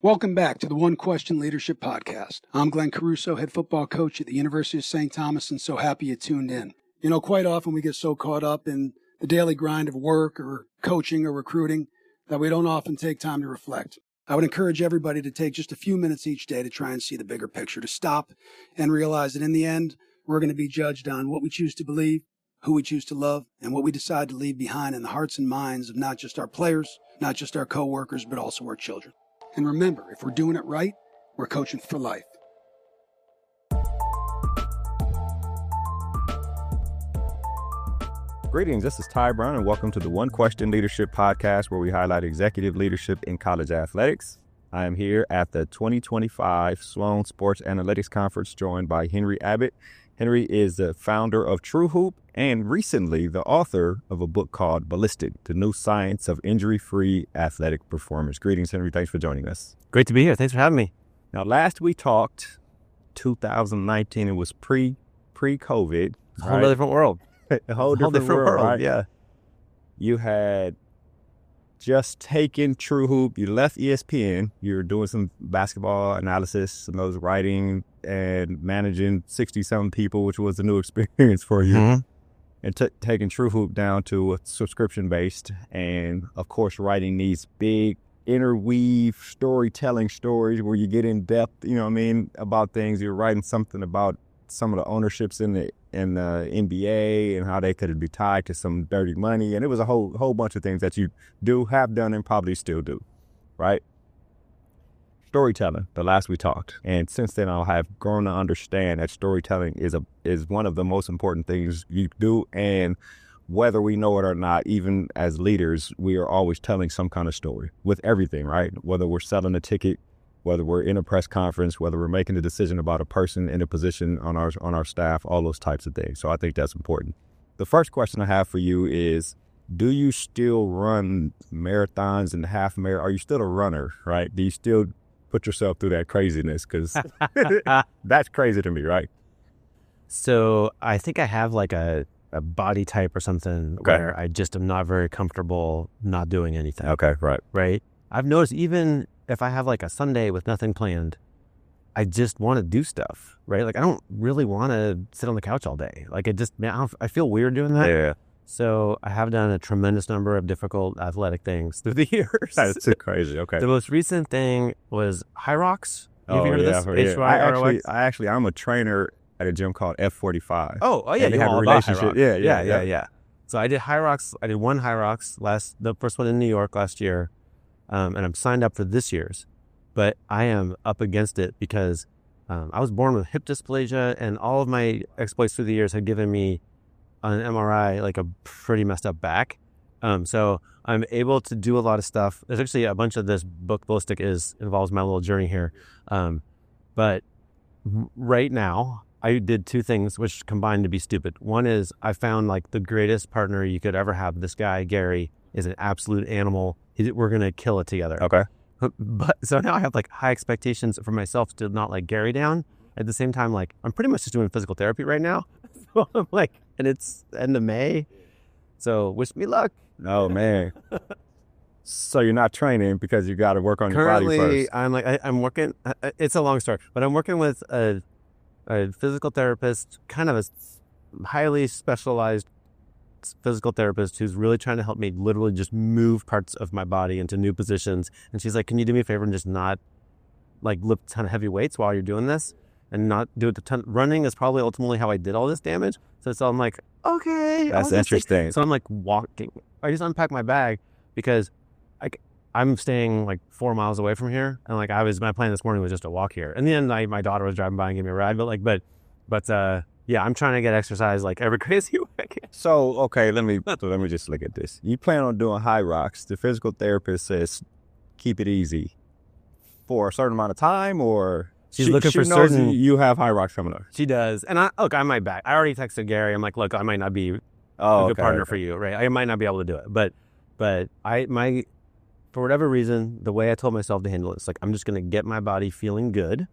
Welcome back to the One Question Leadership Podcast. I'm Glenn Caruso, head football coach at the University of St. Thomas, and so happy you tuned in. You know, quite often we get so caught up in the daily grind of work or coaching or recruiting that we don't often take time to reflect. I would encourage everybody to take just a few minutes each day to try and see the bigger picture, to stop and realize that in the end, we're going to be judged on what we choose to believe, who we choose to love, and what we decide to leave behind in the hearts and minds of not just our players, not just our coworkers, but also our children. And remember, if we're doing it right, we're coaching for life. Greetings, this is Ty Brown, and welcome to the One Question Leadership Podcast, where we highlight executive leadership in college athletics. I am here at the 2025 Sloan Sports Analytics Conference, joined by Henry Abbott. Henry is the founder of TrueHoop and recently the author of a book called Ballistic, the New Science of Injury-Free Athletic Performance. Greetings, Henry. Thanks for joining us. Great to be here. Thanks for having me. Now, last we talked, 2019, it was pre-COVID. A whole different world. A whole different world, right? Yeah. You had just taken TrueHoop. You left ESPN. You were doing some basketball analysis, some of those writing and managing 60-some people, which was a new experience for you. Mm-hmm. And taking TrueHoop down to a subscription-based, and, of course, writing these big interweave storytelling stories where you get in depth, you know what I mean, about things. You're writing something about some of the ownerships in the NBA and how they could be tied to some dirty money. And it was a whole bunch of things that you have done, and probably still do, right? Storytelling, the last we talked. And since then, I have grown to understand that storytelling is one of the most important things you do. And whether we know it or not, even as leaders, we are always telling some kind of story with everything, right? Whether we're selling a ticket, whether we're in a press conference, whether we're making a decision about a person in a position on our staff, all those types of things. So I think that's important. The first question I have for you is, do you still run marathons and half marathons? Are you still a runner, right? Do you still put yourself through that craziness? Because that's crazy to me, right? So I think I have like a body type or something where I just am not very comfortable not doing anything. Okay, right. Right? I've noticed even if I have like a Sunday with nothing planned, I just want to do stuff, right? Like I don't really want to sit on the couch all day. Like I feel weird doing that. Yeah. So I have done a tremendous number of difficult athletic things through the years. That's too crazy. Okay. The most recent thing was High Rocks. Have you heard of this? Yeah. I'm a trainer at a gym called F45. Oh yeah. And they have a relationship. Yeah. So I did High Rocks. I did one High Rocks the first one in New York last year. And I'm signed up for this year's, but I am up against it because I was born with hip dysplasia, and all of my exploits through the years had given me on an MRI like a pretty messed up back. So I'm able to do a lot of stuff. There's actually a bunch of this book, Ballistic, involves my little journey here. But right now, I did two things which combined to be stupid. One is I found like the greatest partner you could ever have. This guy, Gary, is an absolute animal. We're going to kill it together. Okay. But so now I have like high expectations for myself to not like Gary down. At the same time, like I'm pretty much just doing physical therapy right now. So I'm like, and it's end of May. So wish me luck. Oh man. So you're not training because you got to work on your body first. Currently, I'm working. It's a long story, but I'm working with a physical therapist, kind of a highly specialized physical therapist who's really trying to help me literally just move parts of my body into new positions. And she's like, can you do me a favor and just not like lift a ton of heavy weights while you're doing this and not do it a ton? Running is probably ultimately how I did all this damage. So I'm like, okay. That's interesting. So I'm like walking. I just unpacked my bag because I'm staying like 4 miles away from here. And like my plan this morning was just to walk here. And then my daughter was driving by and gave me a ride. But yeah, I'm trying to get exercise like every crazy way. So, okay, let me just look at this. You plan on doing High Rocks. The physical therapist says, keep it easy for a certain amount of time, or she's looking for knows certain. You have High Rocks coming up. She does. And I might back. I already texted Gary. I'm like, look, I might not be a good partner for you, right? I might not be able to do it. But for whatever reason, the way I told myself to handle it is like, I'm just going to get my body feeling good.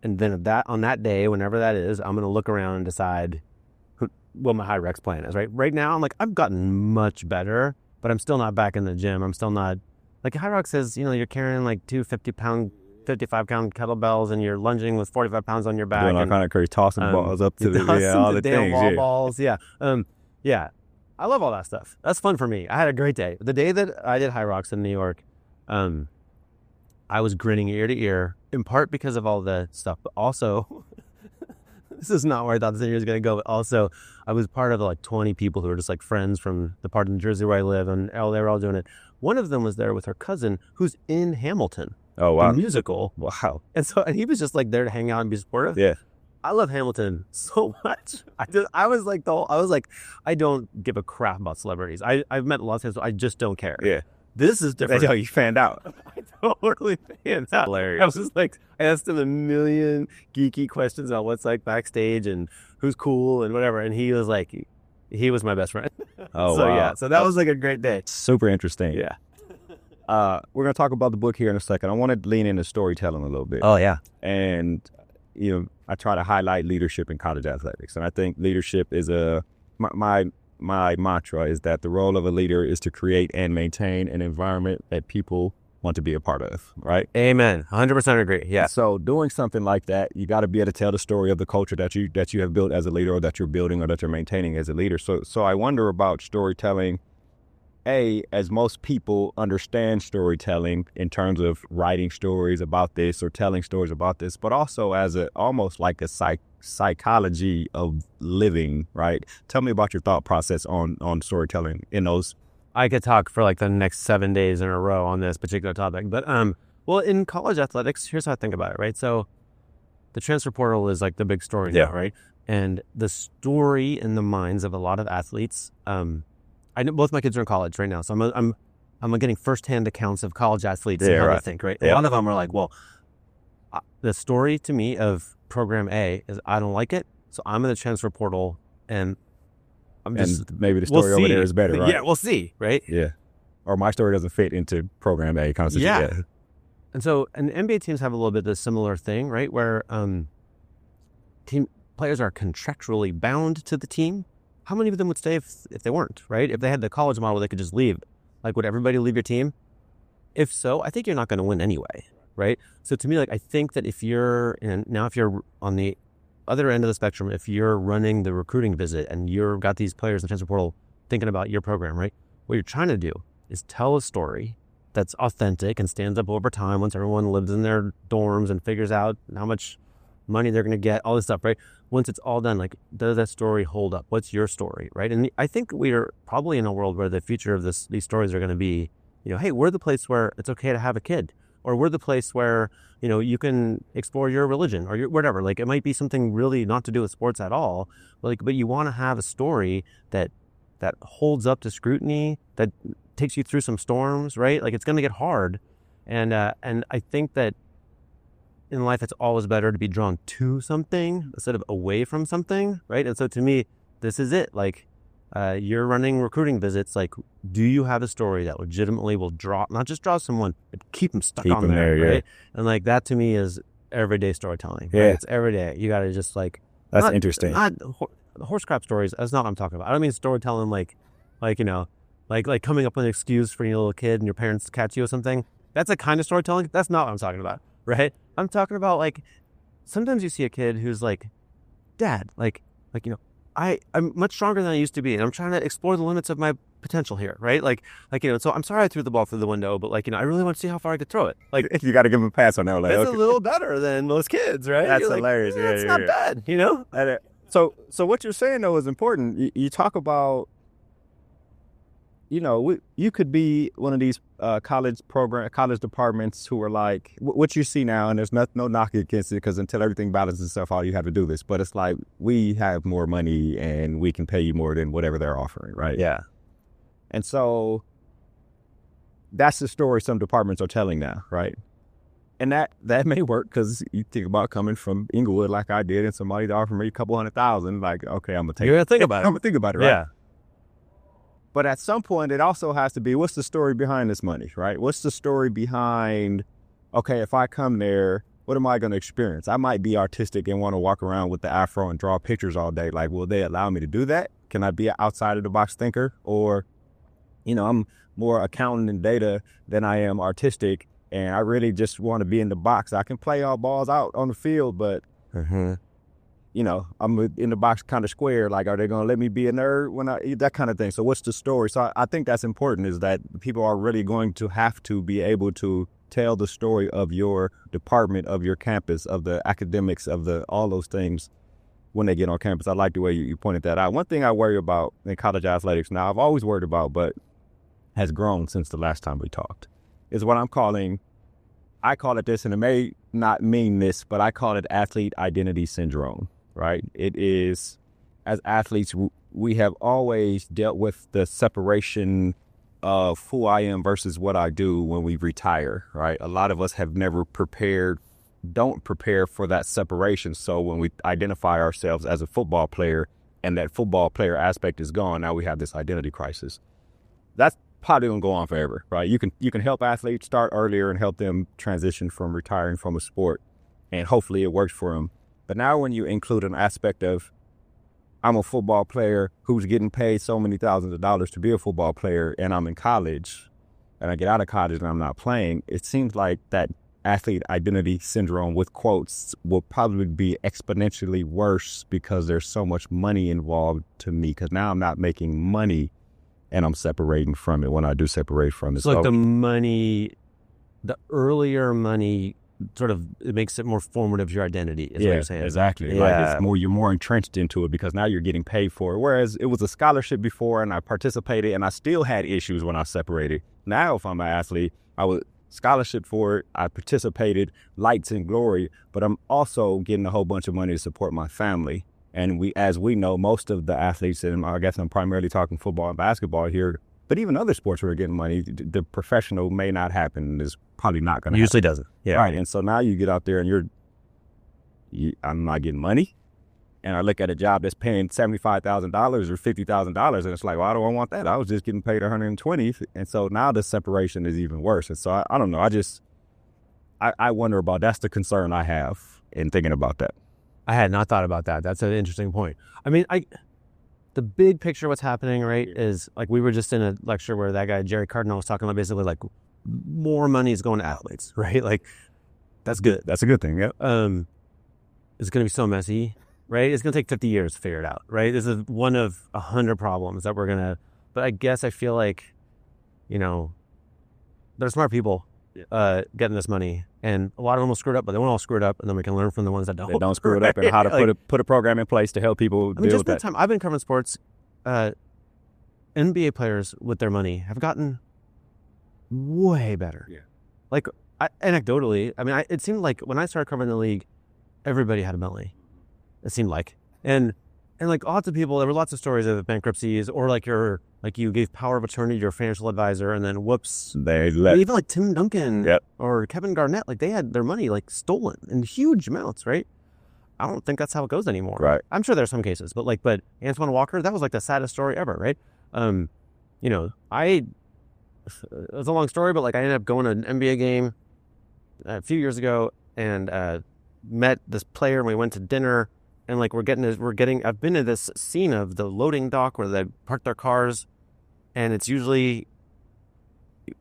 And then on that day, whenever that is, I'm going to look around and decide what my high rex plan is, right? Right now, I'm like, I've gotten much better, but I'm still not back in the gym. I'm still not like High Rocks says, you're carrying like 2 55-pound kettlebells and you're lunging with 45 pounds on your back. Doing all kind of crazy, tossing balls up to all the things. Wall balls. Yeah. Yeah. I love all that stuff. That's fun for me. I had a great day. The day that I did High Rocks in New York, I was grinning ear to ear, in part because of all the stuff, but also, this is not where I thought this interview was going to go, but also I was part of like 20 people who were just like friends from the part of New Jersey where I live, and they were all doing it. One of them was there with her cousin who's in Hamilton. Oh, wow. The musical. Wow. And he was just like there to hang out and be supportive. Yeah. I love Hamilton so much. I was like, I don't give a crap about celebrities. I've met lots of times, so I just don't care. Yeah. This is different. That's how you fanned out. I totally fanned out. Hilarious. I was just like, I asked him a million geeky questions about what's like backstage and who's cool and whatever. And he was like, he was my best friend. Oh, so wow. yeah. So that was like a great day. Super interesting. Yeah. We're going to talk about the book here in a second. I want to lean into storytelling a little bit. Oh, yeah. And, I try to highlight leadership in college athletics. And I think leadership is my mantra is that the role of a leader is to create and maintain an environment that people want to be a part of, right? Amen. 100% agree. Yeah. So doing something like that, you got to be able to tell the story of the culture that you have built as a leader, or that you're building, or that you're maintaining as a leader. So I wonder about storytelling. As most people understand storytelling in terms of writing stories about this or telling stories about this, but also as almost like a psychology of living, right? Tell me about your thought process on storytelling in those. I could talk for like the next 7 days in a row on this particular topic, but well, in college athletics, here's how I think about it, right? So the transfer portal is like the big story now, right? And the story in the minds of a lot of athletes, I know both my kids are in college right now, so I'm getting firsthand accounts of college athletes and how they think, right? A lot of them are like, well, the story to me of program A is I don't like it, so I'm in the transfer portal and maybe the story over there is better, right? Yeah, we'll see, right? Yeah. Or my story doesn't fit into program A concept. Yeah. And so, and NBA teams have a little bit of a similar thing, right? Where team players are contractually bound to the team. How many of them would stay if they weren't, right? If they had the college model, they could just leave. Like, would everybody leave your team? If so, I think you're not going to win anyway, right? So to me, like, I think that if you're on the other end of the spectrum, if you're running the recruiting visit and you've got these players in the transfer portal thinking about your program, right? What you're trying to do is tell a story that's authentic and stands up over time once everyone lives in their dorms and figures out how much money they're going to get, all this stuff, right? Once it's all done, like, does that story hold up? What's your story, right? And I think we are probably in a world where the future of these stories are going to be, hey, we're the place where it's okay to have a kid, or we're the place where, you can explore your religion or your whatever. Like, it might be something really not to do with sports at all, but you want to have a story that holds up to scrutiny, that takes you through some storms, right? Like, it's going to get hard. And I think that in life, it's always better to be drawn to something instead of away from something, right? And so to me, this is it. Like, you're running recruiting visits. Like, do you have a story that legitimately will not just draw someone, but keep them stuck on there, right? Yeah. And like, that to me is everyday storytelling. Right? Yeah. It's every day. You got to just like... That's interesting. Not horse crap stories. That's not what I'm talking about. I don't mean storytelling like coming up with an excuse for your little kid and your parents to catch you or something. That's a kind of storytelling. That's not what I'm talking about, right? I'm talking about, like, sometimes you see a kid who's like, Dad, I'm much stronger than I used to be, and I'm trying to explore the limits of my potential here, right? So I'm sorry I threw the ball through the window, but I really want to see how far I could throw it. Like, you got to give him a pass on that. Like, it's a little better than most kids, right? That's You're hilarious. Like, it's not bad, So what you're saying though is important. You talk about, you could be one of these college departments who are like, what you see now, and there's no knock against it, because until everything balances itself out, you have to do this. But it's like, we have more money and we can pay you more than whatever they're offering, right? Yeah. And so that's the story some departments are telling now, right? And that may work, because you think about coming from Inglewood like I did, and somebody offered me a couple $100,000, like, okay, I'm going to take it. You're going to think about it. I'm going to think about it, right? Yeah. But at some point, it also has to be, what's the story behind this money, right? What's the story behind, okay, if I come there, what am I going to experience? I might be artistic and want to walk around with the afro and draw pictures all day. Like, will they allow me to do that? Can I be an outside of the box thinker? Or, I'm more accounting and data than I am artistic, and I really just want to be in the box. I can play all balls out on the field, but I'm in the box kind of square. Like, are they going to let me be a nerd when that kind of thing? So what's the story? So I think that's important, is that people are really going to have to be able to tell the story of your department, of your campus, of the academics, of all those things when they get on campus. I like the way you pointed that out. One thing I worry about in college athletics now, I've always worried about, but has grown since the last time we talked, is what I call it this, and it may not mean this, but I call it athlete identity syndrome, right? It is, as athletes, we have always dealt with the separation of who I am versus what I do when we retire, right? A lot of us have never don't prepare for that separation. So when we identify ourselves as a football player and that football player aspect is gone, now we have this identity crisis. That's probably going to go on forever, right? You can help athletes start earlier and help them transition from retiring from a sport, and hopefully it works for them. But now when you include an aspect of, I'm a football player who's getting paid so many thousands of dollars to be a football player, and I'm in college, and I get out of college and I'm not playing, it seems like that athlete identity syndrome, with quotes, will probably be exponentially worse because there's so much money involved to me, because now I'm not making money and I'm separating from it when I do separate from it. So like the earlier money sort of, it makes it more formative, your identity, is what you're saying. Exactly. Yeah. Like you're more entrenched into it because now you're getting paid for it. Whereas it was a scholarship before and I participated and I still had issues when I separated. Now, if I'm an athlete, I would scholarship for it, I participated, lights and glory, but I'm also getting a whole bunch of money to support my family. And as we know, most of the athletes, and I guess I'm primarily talking football and basketball here, but even other sports where are getting money, the professional may not happen. It's probably not going to happen. Usually doesn't. Yeah. Right. And so now you get out there and I'm not getting money. And I look at a job that's paying $75,000 or $50,000, and it's like, well, I don't want that. I was just getting paid $120,000. And so now the separation is even worse. And so I don't know. I wonder about, that's the concern I have in thinking about that. I had not thought about that. That's an interesting point. I mean, the big picture of what's happening, right, is like we were just in a lecture where that guy, Jerry Cardinal, was talking about basically like more money is going to athletes, right? Like, that's good. That's a good thing, yeah. It's going to be so messy, right? It's going to take 50 years to figure it out, right? This is one of 100 problems that we're going to, but I guess I feel like, they're smart people getting this money, and a lot of them will screw it up, but they won't all screw it up, and then we can learn from the ones that don't. They don't screw it up, and how to put a program in place to help people deal just with that. Time I've been covering sports, NBA players with their money have gotten way better. Yeah. Like, anecdotally, I mean, it seemed like when I started covering the league, everybody had a Bentley. It seemed like, and like lots of people, there were lots of stories of bankruptcies, or like you gave power of attorney to your financial advisor, and then whoops, even like Tim Duncan or Kevin Garnett, like they had their money like stolen in huge amounts, right? I don't think that's how it goes anymore. Right. I'm sure there's some cases, but Antoine Walker, that was like the saddest story ever, right? It was a long story, but like I ended up going to an NBA game a few years ago and met this player, and we went to dinner. And like I've been in this scene of the loading dock where they park their cars, and it's usually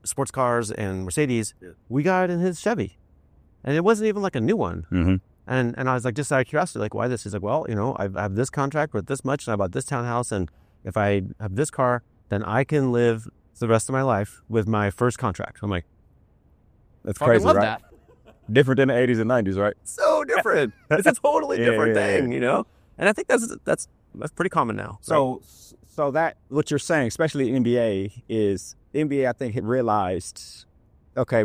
sports cars and Mercedes. Yeah. We got in his Chevy, and it wasn't even like a new one. Mm-hmm. And I was like, just out of curiosity, like, why this? He's like, well, I have this contract with this much, and I bought this townhouse, and if I have this car, then I can live the rest of my life with my first contract. I'm like, that's crazy, love right? That. Different than the 80s and 90s, right? So different. It's a totally different thing, And I think that's pretty common now. So that what you're saying, especially NBA, is NBA, I think, had realized, okay,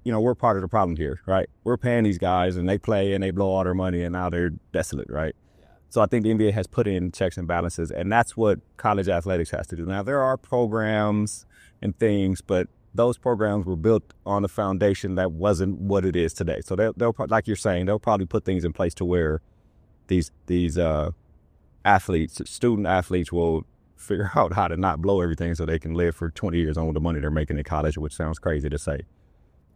we're part of the problem here, right? We're paying these guys, and they play, and they blow all their money, and now they're desolate, right? Yeah. So I think the NBA has put in checks and balances, and that's what college athletics has to do. Now, there are programs and things, but those programs were built on a foundation that wasn't what it is today. So they'll like you're saying, they'll probably put things in place to where these athletes, student athletes, will figure out how to not blow everything so they can live for 20 years on the money they're making in college, which sounds crazy to say.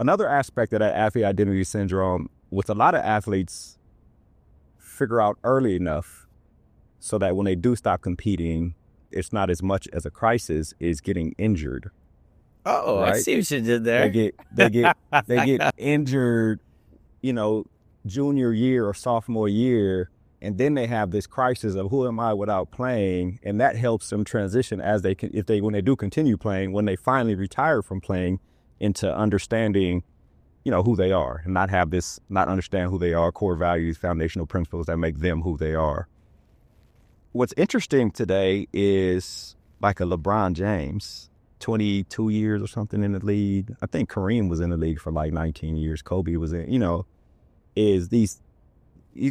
Another aspect of that athlete identity syndrome, with a lot of athletes, figure out early enough so that when they do stop competing, it's not as much as a crisis, is getting injured. Oh, right? I see what you did there. They get injured, junior year or sophomore year, and then they have this crisis of who am I without playing, and that helps them transition when they do continue playing, when they finally retire from playing, into understanding, who they are, and not understand who they are, core values, foundational principles that make them who they are. What's interesting today is like a LeBron James, 22 years or something in the league. I think Kareem was in the league for like 19 years. Kobe was in, he's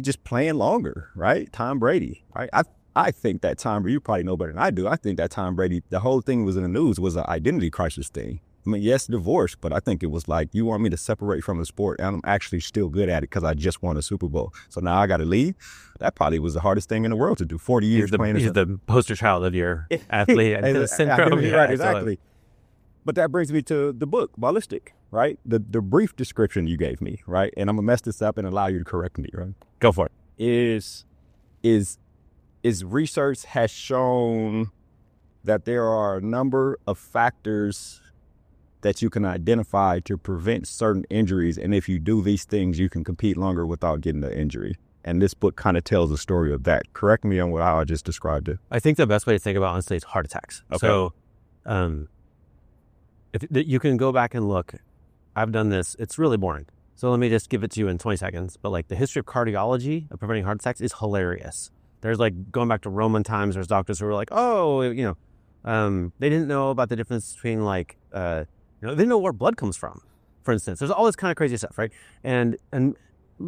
just playing longer, right? Tom Brady, right? I think that you probably know better than I do. I think that Tom Brady, the whole thing was in the news was an identity crisis thing. I mean, yes, divorce, but I think it was like, you want me to separate from the sport, and I'm actually still good at it because I just won a Super Bowl. So now I got to leave. That probably was the hardest thing in the world to do. 40 years playing. He's the poster child of your athlete syndrome. Right, exactly. But that brings me to the book, Ballistic, right? The brief description you gave me, right? And I'm going to mess this up and allow you to correct me, right? Go for it. Is research has shown that there are a number of factors that you can identify to prevent certain injuries. And if you do these things, you can compete longer without getting the injury. And this book kind of tells the story of that. Correct me on how I just described it. I think the best way to think about it, honestly, is heart attacks. Okay. So if you can go back and look, I've done this. It's really boring. So let me just give it to you in 20 seconds. But like the history of cardiology of preventing heart attacks is hilarious. There's like going back to Roman times, there's doctors who were like, they didn't know about the difference between like, they didn't know where blood comes from, for instance. There's all this kind of crazy stuff, right? And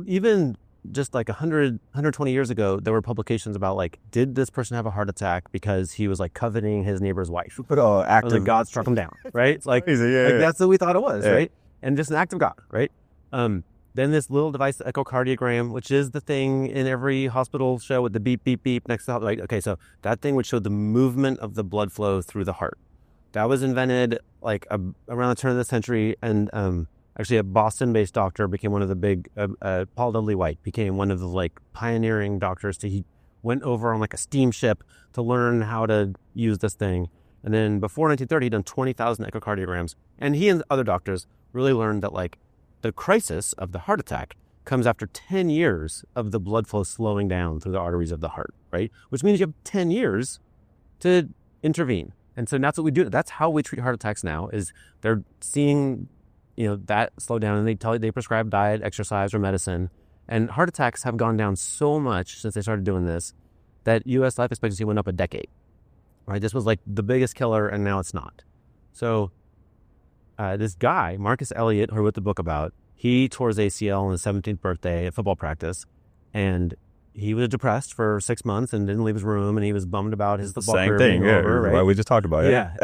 even just like 120 years ago, there were publications about like, did this person have a heart attack because he was like coveting his neighbor's wife? But like God struck him down, right? It's like, that's what we thought it was, right? And just an act of God, right? Then this little device, the echocardiogram, which is the thing in every hospital show with the beep, beep, beep next to the, right? Okay, so that thing would show the movement of the blood flow through the heart. That was invented like around the turn of the century, and actually a Boston-based doctor became one of the big, Paul W. White became one of the like pioneering doctors. He went over on like a steamship to learn how to use this thing. And then before 1930, he'd done 20,000 echocardiograms. And he and other doctors really learned that like the crisis of the heart attack comes after 10 years of the blood flow slowing down through the arteries of the heart, right? Which means you have 10 years to intervene. And so that's what we do. That's how we treat heart attacks now, is they're seeing, that slow down, and they prescribe diet, exercise, or medicine. And heart attacks have gone down so much since they started doing this that U.S. life expectancy went up a decade, right? This was like the biggest killer, and now it's not. So this guy, Marcus Elliott, who I wrote the book about, he tore his ACL on his 17th birthday at football practice, and he was depressed for 6 months and didn't leave his room, and he was bummed about his football career being over, right? We just talked about it. Yeah.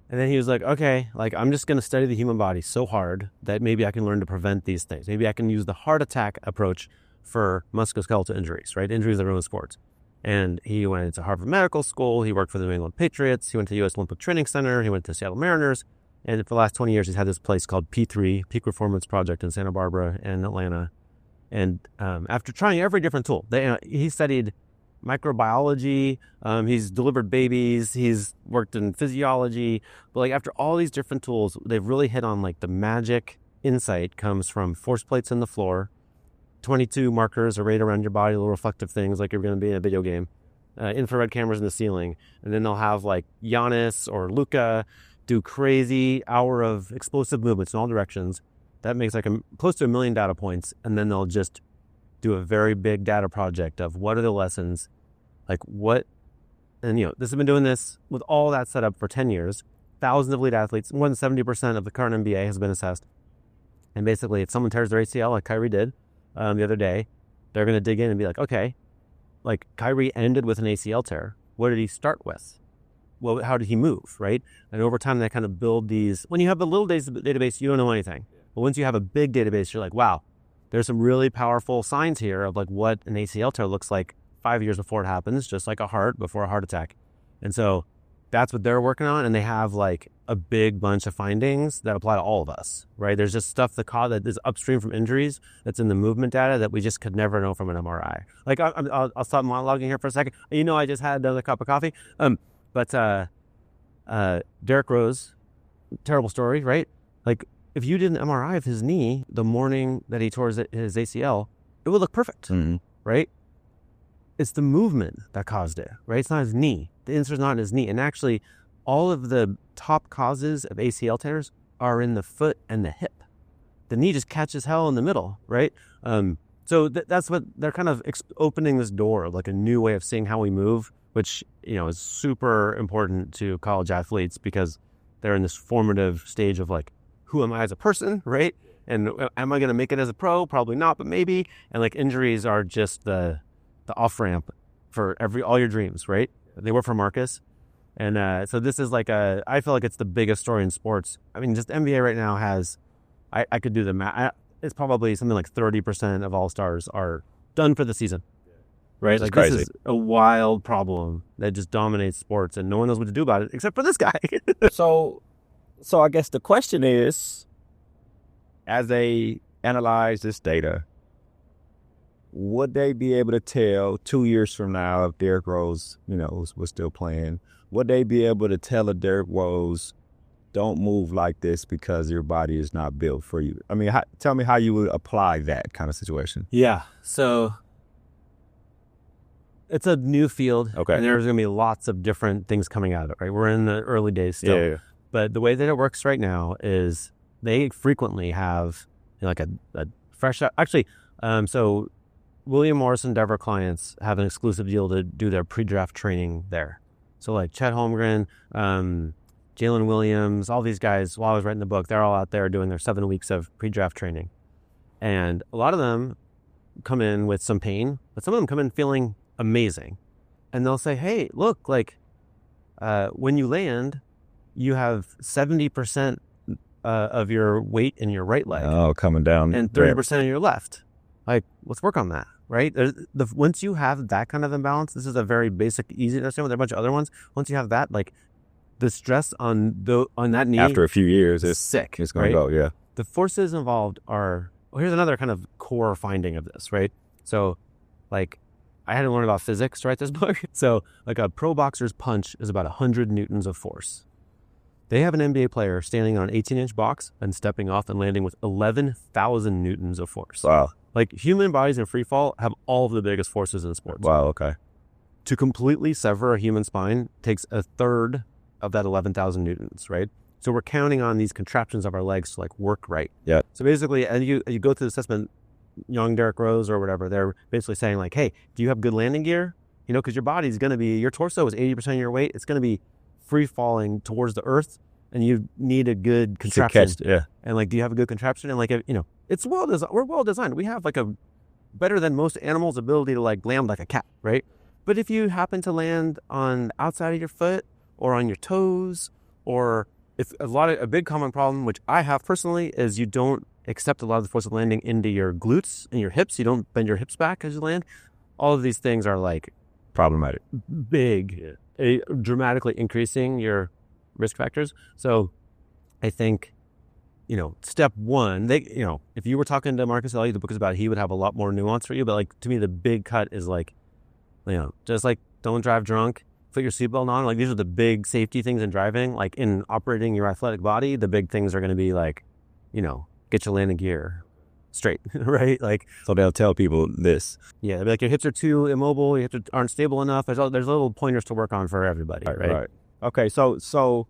And then he was like, okay, like I'm just going to study the human body so hard that maybe I can learn to prevent these things. Maybe I can use the heart attack approach for musculoskeletal injuries, right? Injuries that ruin sports. And he went to Harvard Medical School. He worked for the New England Patriots. He went to the U.S. Olympic Training Center. He went to Seattle Mariners. And for the last 20 years, he's had this place called P3, Peak Performance Project in Santa Barbara and Atlanta. And after trying every different tool, he studied microbiology, he's delivered babies, he's worked in physiology. But like after all these different tools, they've really hit on like the magic insight comes from force plates in the floor, 22 markers arrayed around your body, little reflective things like you're going to be in a video game, infrared cameras in the ceiling. And then they'll have like Giannis or Luka do crazy hour of explosive movements in all directions. That makes like close to 1 million data points. And then they'll just do a very big data project of what are the lessons, like what, and this has been doing this with all that set up for 10 years, thousands of elite athletes, more than 70% of the current NBA has been assessed. And basically if someone tears their ACL like Kyrie did the other day, they're going to dig in and be like, okay, like Kyrie ended with an ACL tear. What did he start with? Well, how did he move, right? And over time, they kind of build these. When you have a little database, you don't know anything. But once you have a big database, you're like, wow, there's some really powerful signs here of like what an ACL tear looks like 5 years before it happens, just like a heart before a heart attack. And so that's what they're working on, and they have like a big bunch of findings that apply to all of us, right? There's just stuff that is upstream from injuries that's in the movement data that we just could never know from an MRI. Like I'll stop monologuing here for a second. I just had another cup of coffee. But Derrick Rose, terrible story, right? Like if you did an MRI of his knee the morning that he tore his ACL, it would look perfect, right? It's the movement that caused it, right? It's not his knee. The answer is not in his knee. And actually, all of the top causes of ACL tears are in the foot and the hip. The knee just catches hell in the middle, right? So that's what they're kind of opening this door, like a new way of seeing how we move, which, is super important to college athletes because they're in this formative stage of like, who am I as a person, right? And am I going to make it as a pro? Probably not, but maybe. And like injuries are just the off-ramp for all your dreams, right? They were for Marcus. And so this is like I feel like it's the biggest story in sports. I mean, just NBA right now has, I could do the math. It's probably something like 30% of all-stars are done for the season, right? Like crazy. This is a wild problem that just dominates sports and no one knows what to do about it except for this guy. So I guess the question is, as they analyze this data, would they be able to tell 2 years from now if Derrick Rose, was still playing? Would they be able to tell a Derrick Rose, don't move like this because your body is not built for you? I mean, tell me how you would apply that kind of situation. Yeah. So it's a new field. Okay. And there's going to be lots of different things coming out of it, right? We're in the early days still. Yeah. But the way that it works right now is they frequently have like a fresh, actually, so William Morris and Endeavor clients have an exclusive deal to do their pre-draft training there. So like Chet Holmgren, Jalen Williams, all these guys, while I was writing the book, they're all out there doing their 7 weeks of pre-draft training. And a lot of them come in with some pain, but some of them come in feeling amazing. And they'll say, hey, look, like when you land, you have 70% of your weight in your right leg. Oh, coming down. And 30% in your left. Like, let's work on that, right? Once you have that kind of imbalance, this is a very basic, easy to understand, but there are a bunch of other ones. Once you have that, like, the stress on that knee after a few years, it's sick. It's going to go, yeah. The forces involved are, here's another kind of core finding of this, right? So, like, I had to learn about physics to write this book. So, like, a pro boxer's punch is about 100 newtons of force. They have an NBA player standing on an 18-inch box and stepping off and landing with 11,000 newtons of force. Wow. Like, human bodies in free fall have all of the biggest forces in sports. Wow, okay. To completely sever a human spine takes a third of that 11,000 newtons, right? So we're counting on these contraptions of our legs to like work right. Yeah. So basically, and you go through the assessment, young Derrick Rose or whatever, they're basically saying like, hey, do you have good landing gear? Because your body's going to be, your torso is 80% of your weight. It's going to be free falling towards the earth, and you need a good contraption. Yeah. And like, do you have a good contraption? And like, it's we're well designed. We have like a better than most animals' ability to like land like a cat, right? But if you happen to land on the outside of your foot or on your toes, or if a big common problem, which I have personally, is you don't accept a lot of the force of landing into your glutes and your hips. You don't bend your hips back as you land. All of these things are like problematic, big, dramatically increasing your risk factors. So I think, step one, if you were talking to Marcus Elliott, the book is about, he would have a lot more nuance for you. But like, to me, the big cut is like, just like don't drive drunk, put your seatbelt on. Like, these are the big safety things in driving. Like, in operating your athletic body, the big things are going to be like, get your landing gear straight, right? Like, so they'll tell people this. Yeah, they'll be like, your hips are too immobile, your hips aren't stable enough. There's little pointers to work on for everybody, right? Okay, so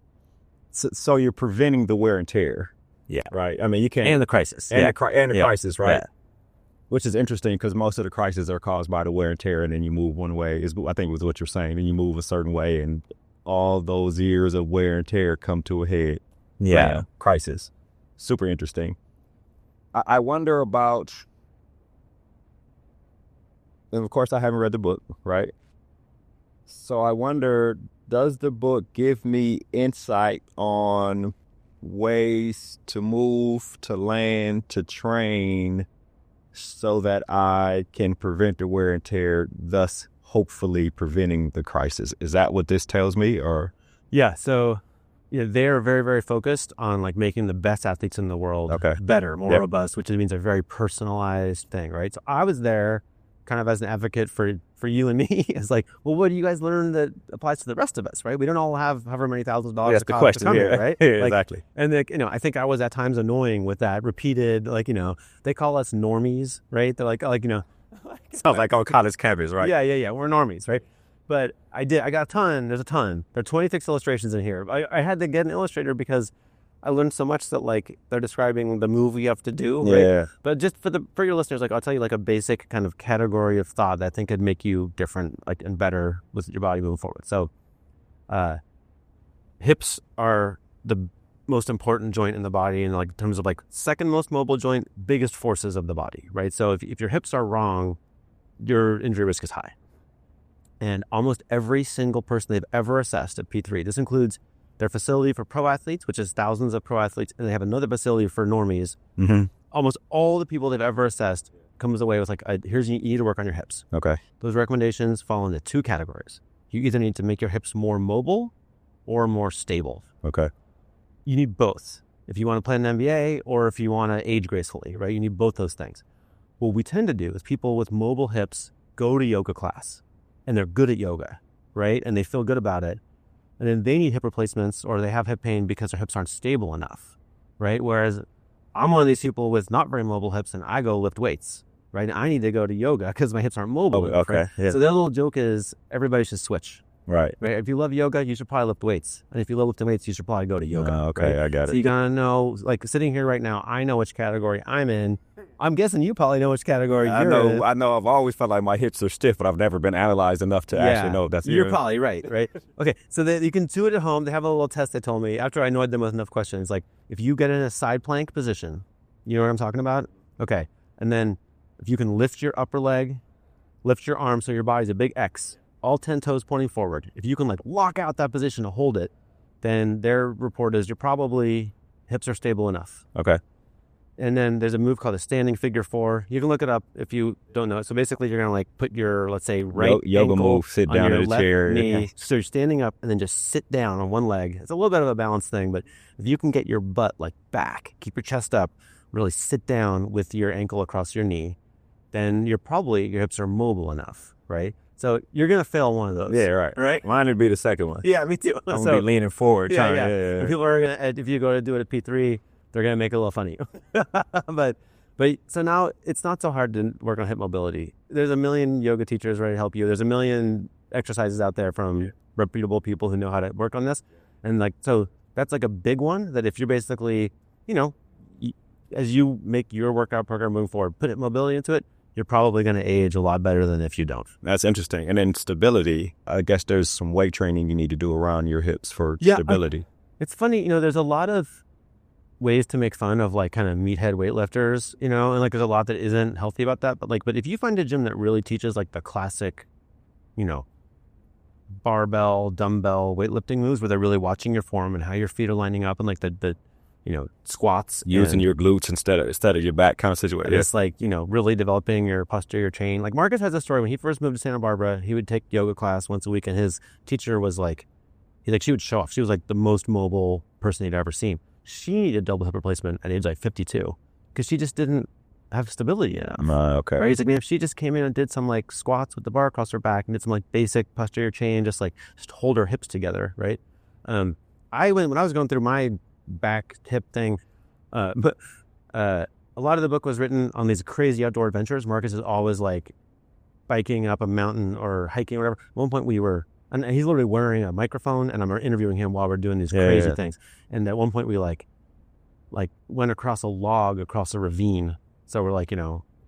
you're preventing the wear and tear. Yeah. Right. I mean, you can't. And the crisis. And the crisis, right? Yeah. Which is interesting because most of the crises are caused by the wear and tear, and then you move one way. I think was what you're saying. And you move a certain way, and all those years of wear and tear come to a head. Yeah. Bam, crisis. Super interesting. I wonder about, and of course I haven't read the book, right? So I wonder, does the book give me insight on ways to move, to land, to train so that I can prevent the wear and tear, thus hopefully preventing the crisis? Is that what this tells me, or Yeah. So they're very, very focused on like making the best athletes in the world better, more robust, which means a very personalized thing, right? So I was there kind of as an advocate for you and me. It's like, well, what do you guys learn that applies to the rest of us, right? We don't all have however many thousands of dollars That's the question, to come here, right? Yeah, exactly. And I think I was at times annoying with that repeated, they call us normies, right? They're like, sounds like on college campus, right? Yeah. We're normies, right? But I got a ton. There's a ton. There are 26 illustrations in here. I had to get an illustrator because I learned so much that like they're describing the move you have to do. Right? Yeah. But just for your listeners, like I'll tell you like a basic kind of category of thought that I think could make you different, like and better with your body moving forward. So, hips are the most important joint in the body, and like in terms of like second most mobile joint, biggest forces of the body, right? So if your hips are wrong, your injury risk is high. And almost every single person they've ever assessed at P3, this includes their facility for pro athletes, which is thousands of pro athletes, and they have another facility for normies. Mm-hmm. Almost all the people they've ever assessed comes away with like, here's you need to work on your hips. Okay. Those recommendations fall into two categories. You either need to make your hips more mobile or more stable. Okay. You need both. If you want to play in an NBA or if you want to age gracefully, right? You need both those things. What we tend to do is people with mobile hips go to yoga class. And they're good at yoga, right? And they feel good about it. And then they need hip replacements or they have hip pain because their hips aren't stable enough, right? Whereas I'm one of these people with not very mobile hips and I go lift weights, right? And I need to go to yoga because my hips aren't mobile enough, right? Yeah. So their little joke is everybody should switch. Right. If you love yoga, you should probably lift weights. And if you love lifting weights, you should probably go to yoga. Okay, right? I got it. So you gotta know, like sitting here right now, I know which category I'm in. I'm guessing you probably know which category you're in. I know. I've always felt like my hips are stiff, but I've never been analyzed enough to actually know that's you're probably right? Okay, so you can do it at home. They have a little test they told me after I annoyed them with enough questions. Like if you get in a side plank position, you know what I'm talking about? Okay, and then if you can lift your upper leg, lift your arm so your body's a big X, all 10 toes pointing forward. If you can like lock out that position to hold it, then their report is you're probably hips are stable enough. Okay. And then there's a move called a standing figure 4. You can look it up if you don't know it. So basically you're going to like put your, let's say, right yoga ankle move, sit on down your in a left chair. knee. Yeah. So you're standing up and then just sit down on one leg. It's a little bit of a balance thing, but if you can get your butt like back, keep your chest up, really sit down with your ankle across your knee, then your hips are mobile enough, right? So you're going to fail one of those. Yeah, right. Right? Mine would be the second one. Yeah, me too. I'm going to be leaning forward. Yeah. People are going to, if you go to do it at P3, they're going to make it a little funny. But so now it's not so hard to work on hip mobility. There's a million yoga teachers ready to help you. There's a million exercises out there from reputable people who know how to work on this. And like, so that's like a big one that if you're basically, as you make your workout program moving forward, put hip mobility into it, you're probably going to age a lot better than if you don't. That's interesting. And then stability, I guess there's some weight training you need to do around your hips for stability. It's funny, there's a lot of ways to make fun of like kind of meathead weightlifters, and like there's a lot that isn't healthy about that. But if you find a gym that really teaches like the classic, barbell, dumbbell weightlifting moves where they're really watching your form and how your feet are lining up and like the squats. Using your glutes instead of your back kind of situation. It's like, really developing your posterior chain. Like Marcus has a story when he first moved to Santa Barbara, he would take yoga class once a week and his teacher was like, she would show off. She was like the most mobile person he'd ever seen. She needed double hip replacement at age like 52 because she just didn't have stability enough. Okay. Right? He's like, man, if she just came in and did some like squats with the bar across her back and did some like basic posterior chain, just hold her hips together, right? When I was going through my back hip thing, but a lot of the book was written on these crazy outdoor adventures. Marcus is always like biking up a mountain or hiking or whatever. At one point and he's literally wearing a microphone and I'm interviewing him while we're doing these crazy things. And at one point we like went across a log, across a ravine. So we're like, it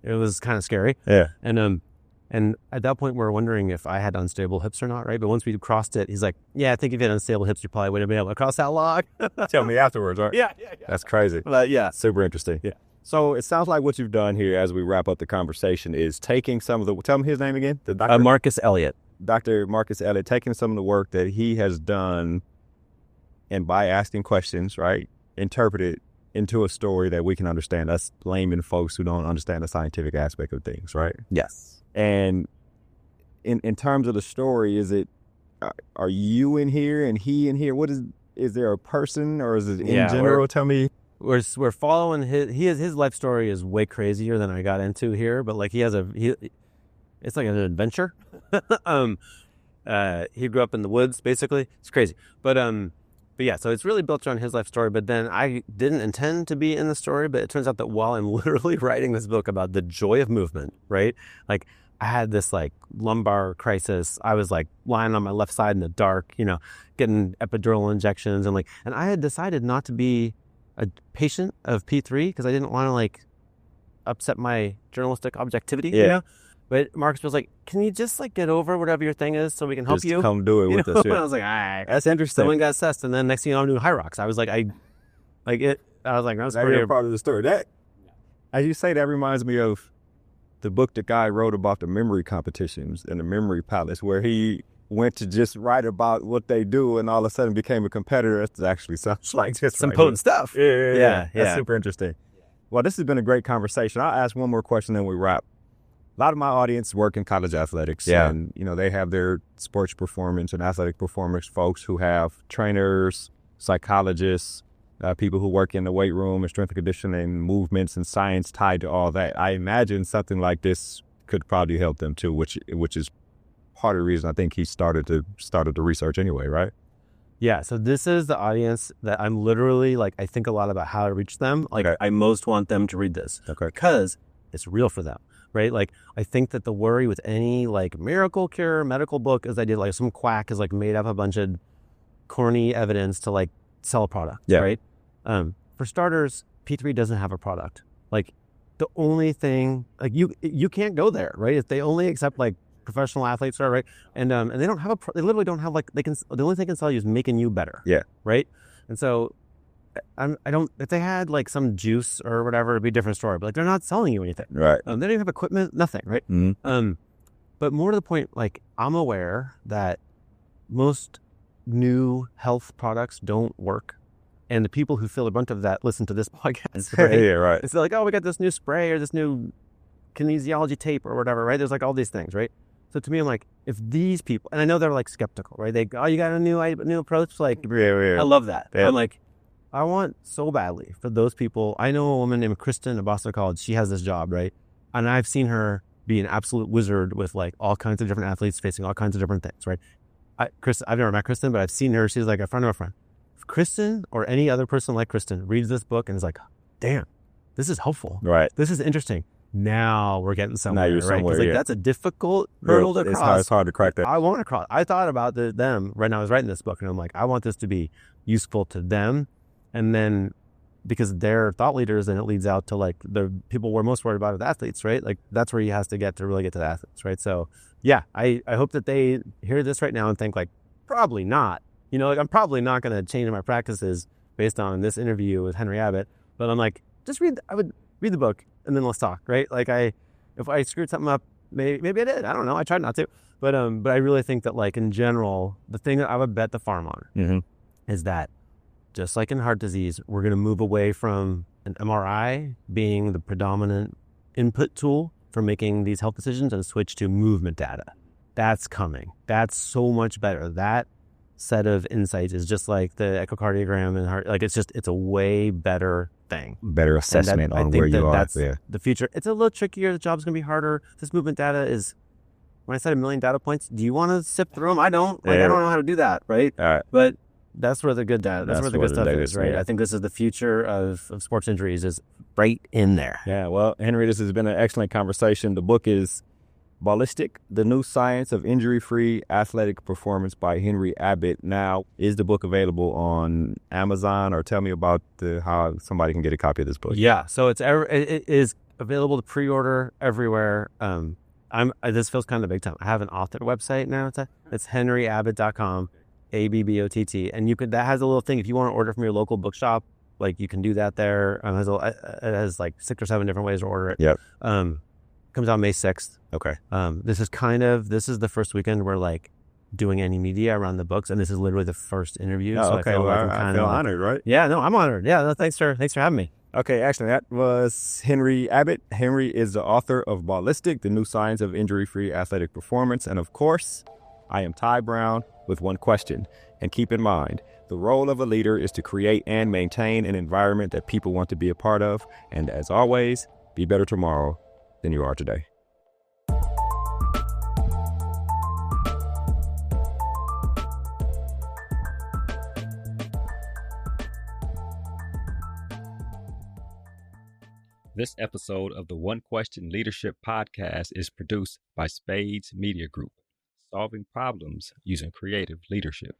was kind of scary. Yeah. And at that point we're wondering if I had unstable hips or not, right? But once we crossed it, he's like, yeah, I think if you had unstable hips, you probably wouldn't have been able to cross that log. Tell me afterwards, right? Yeah. That's crazy. But yeah. Super interesting. Yeah. So it sounds like what you've done here as we wrap up the conversation is taking some of the, tell me his name again? The doctor? Marcus Elliott. Dr. Marcus Elliott, taking some of the work that he has done and by asking questions, right, interpret it into a story that we can understand, us layman folks who don't understand the scientific aspect of things, right? Yes. And in terms of the story, is it are you in here and he in here? What is there a person or is it in Yeah, general? Tell me. We're following his life story is way crazier than I got into here, but like it's like an adventure. He grew up in the woods, basically. It's crazy. But yeah, so it's really built around his life story. But then I didn't intend to be in the story, but it turns out that while I'm literally writing this book about the joy of movement, right? Like I had this like lumbar crisis. I was like lying on my left side in the dark, getting epidural injections and I had decided not to be a patient of P3 because I didn't want to like upset my journalistic objectivity, But Marcus was like, "Can you just like get over whatever your thing is so we can help you? Come do it with us." Yeah. I was like, "All right, that's interesting." Someone got assessed, and then next thing you know, I'm doing high rocks. I was like, that's part of the story. That, as you say, that reminds me of the book the guy wrote about the memory competitions and the memory palace, where he went to just write about what they do and all of a sudden became a competitor. That actually sounds like just some potent stuff. Yeah. That's super interesting. Well, this has been a great conversation. I'll ask one more question and we wrap. A lot of my audience work in college athletics. Yeah. And, they have their sports performance and athletic performance folks who have trainers, psychologists, people who work in the weight room and strength and conditioning, movements and science tied to all that. I imagine something like this could probably help them too, which is part of the reason I think he started the research anyway, right? Yeah, so this is the audience that I'm literally I think a lot about how to reach them. Okay. I most want them to read this because it's real for them, right? I think that the worry with any miracle cure medical book is some quack is made up a bunch of corny evidence to sell a product, right? For starters, P3 doesn't have a product. The only thing you can't go there, right? If they only accept professional athletes are, right? And they don't have they literally don't have the only thing they can sell you is making you better. Yeah. Right. And so if they had some juice or whatever, it'd be a different story, but they're not selling you anything. Right. They don't even have equipment, nothing. Right. Mm-hmm. But more to the point, I'm aware that most new health products don't work. And the people who feel a bunch of that listen to this podcast. Right? Yeah, right. It's oh, we got this new spray or this new kinesiology tape or whatever, right? There's all these things, right? So to me, I'm if these people, and I know they're skeptical, right? They go, oh, you got a new approach? Yeah. I love that. Yeah. I'm I want so badly for those people. I know a woman named Kristen at Boston College. She has this job, right? And I've seen her be an absolute wizard with all kinds of different athletes facing all kinds of different things, right? I've never met Kristen, but I've seen her. She's a friend of a friend. If Kristen or any other person like Kristen reads this book and is damn, this is helpful. Right. This is interesting. Now we're getting somewhere. Now you're right? somewhere, That's a difficult hurdle to cross. It's hard to crack that. I want to cross. I thought about them right now I was writing this book, and I'm I want this to be useful to them. And then because they're thought leaders, and it leads out to the people we're most worried about with athletes, right? That's where he has to get to really get to the athletes, right? So yeah, I hope that they hear this right now and think probably not. I'm probably not going to change my practices based on this interview with Henry Abbott, but I'm just I would read the book and then let's talk, right? If I screwed something up, maybe I did. I don't know. I tried not to, but I really think that in general, the thing that I would bet the farm on is that just like in heart disease, we're going to move away from an MRI being the predominant input tool for making these health decisions and switch to movement data. That's coming. That's so much better. That set of insights is just like the echocardiogram and heart. It's a way better thing. Better assessment on where you are. That's the future. It's a little trickier. The job's going to be harder. This movement data is, when I said 1 million data points, do you want to sift through them? I don't. I don't know how to do that, right? All right. But that's where the good data, that's where the good stuff is, right? Yeah. I think this is the future of sports injuries is right in there. Yeah, well, Henry, this has been an excellent conversation. The book is Ballistic, The New Science of Injury-Free Athletic Performance by Henry Abbott. Now, is the book available on Amazon, or tell me about how somebody can get a copy of this book? Yeah, so it is available to pre-order everywhere. This feels kind of big time. I have an author website now. It's henryabbott.com, ABBOTT, and that has a little thing. If you want to order from your local bookshop, you can do that there. It has 6 or 7 different ways to order it. Yep. Comes out May 6th. Okay. This is the first weekend we're doing any media around the books, and this is literally the first interview. Oh, so okay. I feel honored, right? Yeah, no, I'm honored. Yeah, no, thanks for having me. Okay, excellent. That was Henry Abbott. Henry is the author of Ballistic, The New Science of Injury-Free Athletic Performance. And of course, I am Ty Brown. with one question. And keep in mind, the role of a leader is to create and maintain an environment that people want to be a part of. And as always, be better tomorrow than you are today. This episode of the One Question Leadership Podcast is produced by Spades Media Group, solving problems using creative leadership.